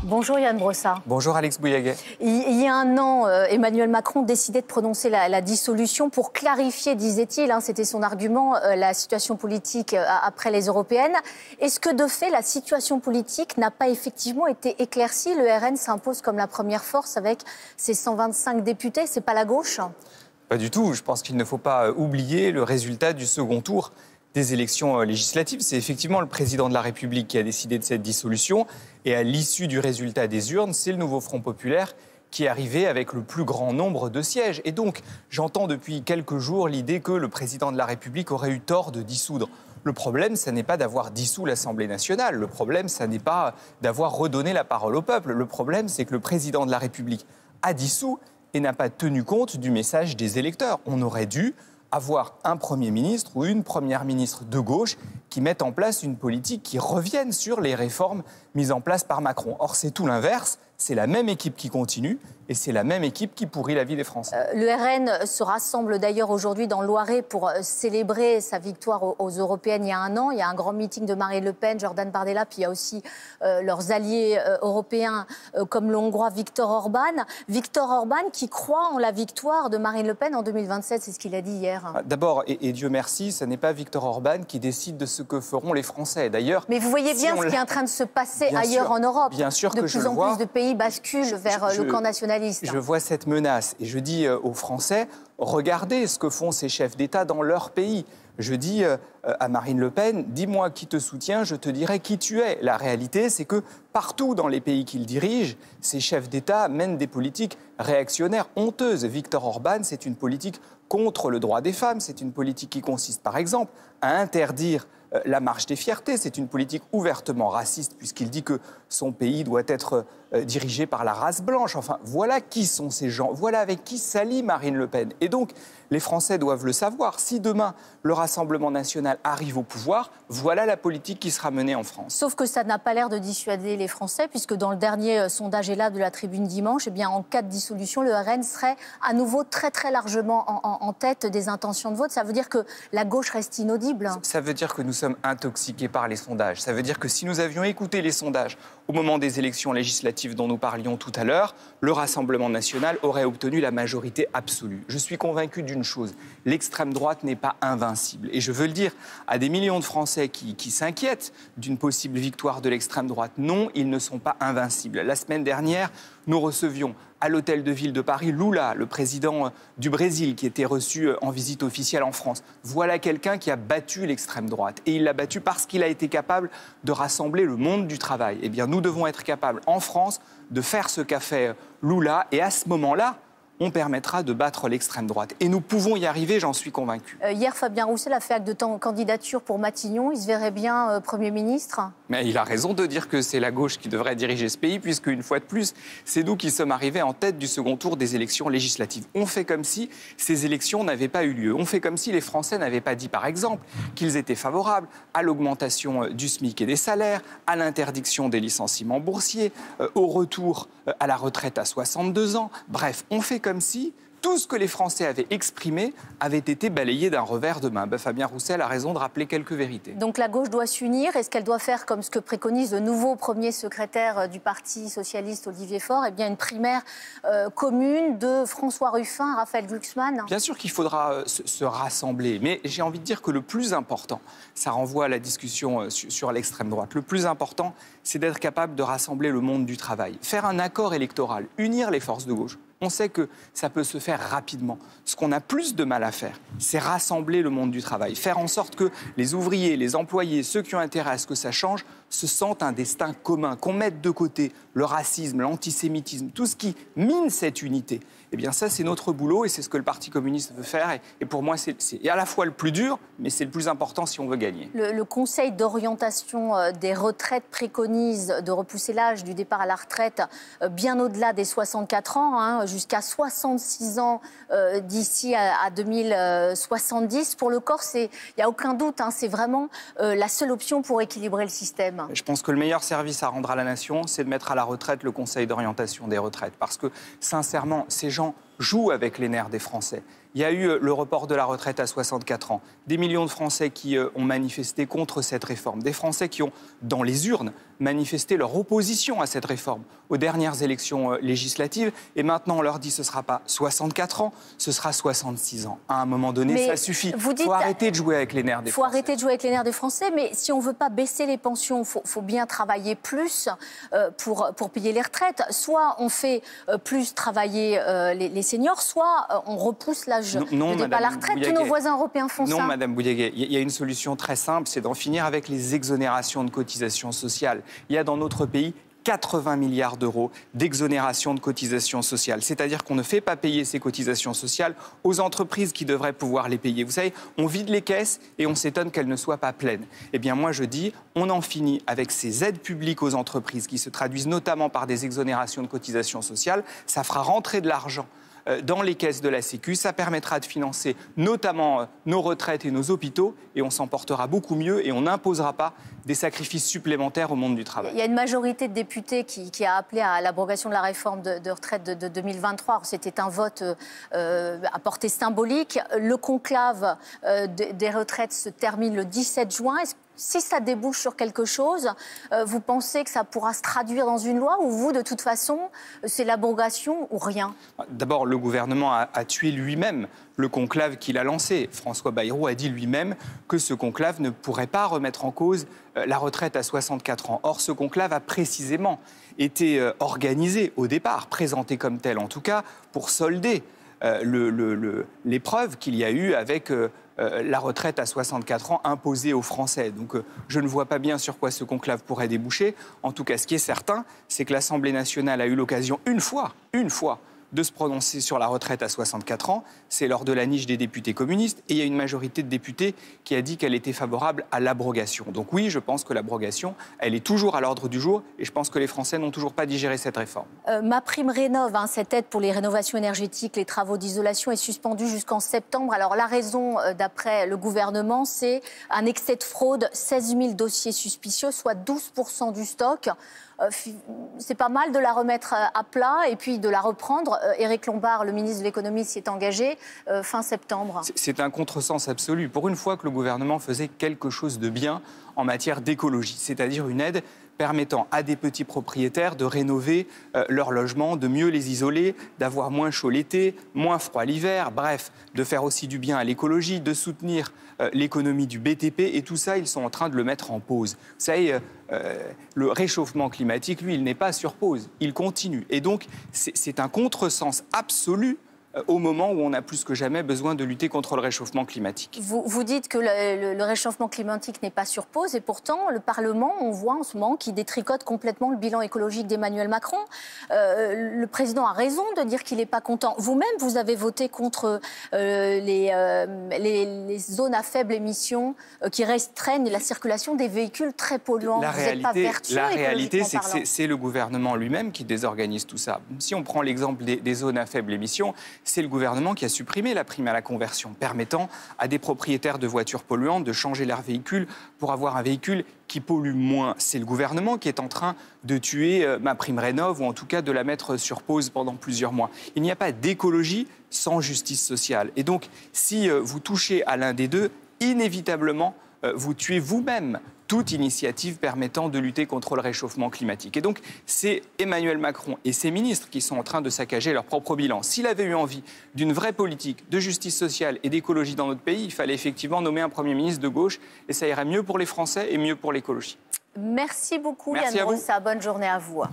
Bonjour Yann Brossard. Bonjour Alex Bouillaguet. Il y a un an, Emmanuel Macron décidait de prononcer la dissolution pour clarifier, disait-il, c'était son argument, la situation politique après les européennes. Est-ce que de fait, la situation politique n'a pas effectivement été éclaircie? Le RN s'impose comme la première force avec ses 125 députés. C'est pas la gauche? Pas du tout. Je pense qu'il ne faut pas oublier le résultat du second tour des élections législatives. C'est effectivement le président de la République qui a décidé de cette dissolution. Et à l'issue du résultat des urnes, c'est le nouveau Front populaire qui est arrivé avec le plus grand nombre de sièges. Et donc, j'entends depuis quelques jours l'idée que le président de la République aurait eu tort de dissoudre. Le problème, ça n'est pas d'avoir dissous l'Assemblée nationale. Le problème, ça n'est pas d'avoir redonné la parole au peuple. Le problème, c'est que le président de la République a dissous et n'a pas tenu compte du message des électeurs. On aurait dû avoir un Premier ministre ou une Première ministre de gauche qui mette en place une politique qui revienne sur les réformes mises en place par Macron. Or, c'est tout l'inverse. C'est la même équipe qui continue et c'est la même équipe qui pourrit la vie des Français. Le RN se rassemble d'ailleurs aujourd'hui dans le Loiret pour célébrer sa victoire aux Européennes il y a un an. Il y a un grand meeting de Marine Le Pen, Jordan Bardella, puis il y a aussi leurs alliés européens comme le Hongrois Viktor Orban. Viktor Orban qui croit en la victoire de Marine Le Pen en 2027, c'est ce qu'il a dit hier. D'abord, et Dieu merci, ce n'est pas Viktor Orban qui décide de ce que feront les Français. D'ailleurs, mais vous voyez bien ce qui est en train de se passer ailleurs en Europe. Bien sûr que je le vois. De plus en plus de pays basculent vers le camp nationaliste. Je vois cette menace et je dis aux Français, regardez ce que font ces chefs d'État dans leur pays. Je dis à Marine Le Pen, dis-moi qui te soutient, je te dirai qui tu es. La réalité, c'est que partout dans les pays qu'il dirige, ces chefs d'État mènent des politiques réactionnaires honteuses. Viktor Orban, c'est une politique contre le droit des femmes. C'est une politique qui consiste, par exemple, à interdire la marche des fiertés. C'est une politique ouvertement raciste puisqu'il dit que son pays doit être dirigé par la race blanche. Enfin, voilà qui sont ces gens. Voilà avec qui s'allie Marine Le Pen. Et donc, les Français doivent le savoir. Si demain, le Rassemblement national arrive au pouvoir, voilà la politique qui sera menée en France. Sauf que ça n'a pas l'air de dissuader les Français puisque dans le dernier sondage ELAB de la Tribune dimanche, eh bien, en cas de dissolution, le RN serait à nouveau très très largement en tête des intentions de vote. Ça veut dire que la gauche reste inaudible. Ça veut dire que nous sommes intoxiqués par les sondages. Ça veut dire que si nous avions écouté les sondages au moment des élections législatives dont nous parlions tout à l'heure, le Rassemblement national aurait obtenu la majorité absolue. Je suis convaincu d'une chose, l'extrême droite n'est pas invincible. Et je veux le dire à des millions de Français qui s'inquiètent d'une possible victoire de l'extrême droite. Non, ils ne sont pas invincibles. La semaine dernière, nous recevions à l'hôtel de ville de Paris Lula, le président du Brésil, qui était reçu en visite officielle en France. Voilà quelqu'un qui a battu l'extrême droite. Et il l'a battu parce qu'il a été capable de rassembler le monde du travail. Eh bien, nous devons être capables, en France, de faire ce qu'a fait Lula. Et à ce moment-là, on permettra de battre l'extrême droite. Et nous pouvons y arriver, j'en suis convaincu. Hier, Fabien Roussel a fait acte de candidature pour Matignon. Il se verrait bien Premier ministre? Mais il a raison de dire que c'est la gauche qui devrait diriger ce pays, puisque, une fois de plus, c'est nous qui sommes arrivés en tête du second tour des élections législatives. On fait comme si ces élections n'avaient pas eu lieu. On fait comme si les Français n'avaient pas dit, par exemple, qu'ils étaient favorables à l'augmentation du SMIC et des salaires, à l'interdiction des licenciements boursiers, au retour à la retraite à 62 ans. Bref, on fait comme si tout ce que les Français avaient exprimé avait été balayé d'un revers de main. Fabien Roussel a raison de rappeler quelques vérités. Donc la gauche doit s'unir. Est-ce qu'elle doit faire comme ce que préconise le nouveau premier secrétaire du Parti socialiste, Olivier Faure, eh bien une primaire commune de François Ruffin, Raphaël Glucksmann? Bien sûr qu'il faudra se rassembler, mais j'ai envie de dire que le plus important, ça renvoie à la discussion sur l'extrême droite, le plus important, c'est d'être capable de rassembler le monde du travail, faire un accord électoral, unir les forces de gauche. On sait que ça peut se faire rapidement. Ce qu'on a plus de mal à faire, c'est rassembler le monde du travail, faire en sorte que les ouvriers, les employés, ceux qui ont intérêt à ce que ça change, se sentent un destin commun, qu'on mette de côté le racisme, l'antisémitisme, tout ce qui mine cette unité. Eh bien ça, c'est notre boulot et c'est ce que le Parti communiste veut faire. Et pour moi, c'est à la fois le plus dur, mais c'est le plus important si on veut gagner. Le Conseil d'orientation des retraites préconise de repousser l'âge du départ à la retraite bien au-delà des 64 ans, jusqu'à 66 ans d'ici à 2070. Pour le corps, il n'y a aucun doute, c'est vraiment la seule option pour équilibrer le système. Je pense que le meilleur service à rendre à la nation, c'est de mettre à la retraite le Conseil d'orientation des retraites. Parce que, sincèrement, ces gens joue avec les nerfs des Français. Il y a eu le report de la retraite à 64 ans. Des millions de Français qui ont manifesté contre cette réforme. Des Français qui ont, dans les urnes, manifesté leur opposition à cette réforme aux dernières élections législatives. Et maintenant, on leur dit ce ne sera pas 64 ans, ce sera 66 ans. À un moment donné, ça suffit. Il faut arrêter de jouer avec les nerfs des Français. Il faut arrêter de jouer avec les nerfs des Français. Mais si on ne veut pas baisser les pensions, il faut bien travailler plus pour payer les retraites. Soit on fait plus travailler les seniors, soit on repousse l'âge de départ à la retraite. Tous nos voisins européens font ça. Non, Madame Boudiaguet, il y a une solution très simple, c'est d'en finir avec les exonérations de cotisations sociales. Il y a dans notre pays 80 milliards d'euros d'exonération de cotisations sociales. C'est-à-dire qu'on ne fait pas payer ces cotisations sociales aux entreprises qui devraient pouvoir les payer. Vous savez, on vide les caisses et on s'étonne qu'elles ne soient pas pleines. Eh bien, moi, je dis, on en finit avec ces aides publiques aux entreprises qui se traduisent notamment par des exonérations de cotisations sociales. Ça fera rentrer de l'argent dans les caisses de la Sécu. Ça permettra de financer notamment nos retraites et nos hôpitaux et on s'en portera beaucoup mieux et on n'imposera pas des sacrifices supplémentaires au monde du travail. Il y a une majorité de députés qui a appelé à l'abrogation de la réforme de retraite de 2023. C'était un vote à portée symbolique. Le conclave des retraites se termine le 17 juin. Si ça débouche sur quelque chose, vous pensez que ça pourra se traduire dans une loi ou vous, de toute façon, c'est l'abrogation ou rien? D'abord, le gouvernement a tué lui-même le conclave qu'il a lancé. François Bayrou a dit lui-même que ce conclave ne pourrait pas remettre en cause la retraite à 64 ans. Or, ce conclave a précisément été organisé au départ, présenté comme tel en tout cas, pour solder l'épreuve qu'il y a eu avec la retraite à 64 ans imposée aux Français. Donc je ne vois pas bien sur quoi ce conclave pourrait déboucher. En tout cas, ce qui est certain, c'est que l'Assemblée nationale a eu l'occasion une fois, de se prononcer sur la retraite à 64 ans. C'est lors de la niche des députés communistes. Et il y a une majorité de députés qui a dit qu'elle était favorable à l'abrogation. Donc oui, je pense que l'abrogation, elle est toujours à l'ordre du jour. Et je pense que les Français n'ont toujours pas digéré cette réforme. MaPrimeRénov', cette aide pour les rénovations énergétiques, les travaux d'isolation, est suspendue jusqu'en septembre. Alors la raison, d'après le gouvernement, c'est un excès de fraude, 16 000 dossiers suspicieux, soit 12% du stock. C'est pas mal de la remettre à plat et puis de la reprendre. Éric Lombard, le ministre de l'économie, s'y est engagé fin septembre. C'est un contresens absolu. Pour une fois que le gouvernement faisait quelque chose de bien en matière d'écologie, c'est-à-dire une aide permettant à des petits propriétaires de rénover leurs logements, de mieux les isoler, d'avoir moins chaud l'été, moins froid l'hiver, bref, de faire aussi du bien à l'écologie, de soutenir l'économie du BTP. Et tout ça, ils sont en train de le mettre en pause. Vous savez, le réchauffement climatique, lui, il n'est pas sur pause, il continue. Et donc, c'est un contresens absolu au moment où on a plus que jamais besoin de lutter contre le réchauffement climatique. Vous dites que le réchauffement climatique n'est pas sur pause et pourtant le Parlement, on voit en ce moment, qui détricote complètement le bilan écologique d'Emmanuel Macron. Le président a raison de dire qu'il n'est pas content. Vous-même, vous avez voté contre les zones à faible émission qui restreignent la circulation des véhicules très polluants. La réalité, c'est que c'est le gouvernement lui-même qui désorganise tout ça. Si on prend l'exemple des zones à faible émission, c'est le gouvernement qui a supprimé la prime à la conversion, permettant à des propriétaires de voitures polluantes de changer leur véhicule pour avoir un véhicule qui pollue moins. C'est le gouvernement qui est en train de tuer MaPrimeRénov', ou en tout cas de la mettre sur pause pendant plusieurs mois. Il n'y a pas d'écologie sans justice sociale. Et donc, si vous touchez à l'un des deux, inévitablement, vous tuez vous-même toute initiative permettant de lutter contre le réchauffement climatique. Et donc, c'est Emmanuel Macron et ses ministres qui sont en train de saccager leur propre bilan. S'il avait eu envie d'une vraie politique de justice sociale et d'écologie dans notre pays, il fallait effectivement nommer un Premier ministre de gauche et ça irait mieux pour les Français et mieux pour l'écologie. Merci beaucoup, Yann Brossa. Bonne journée à vous.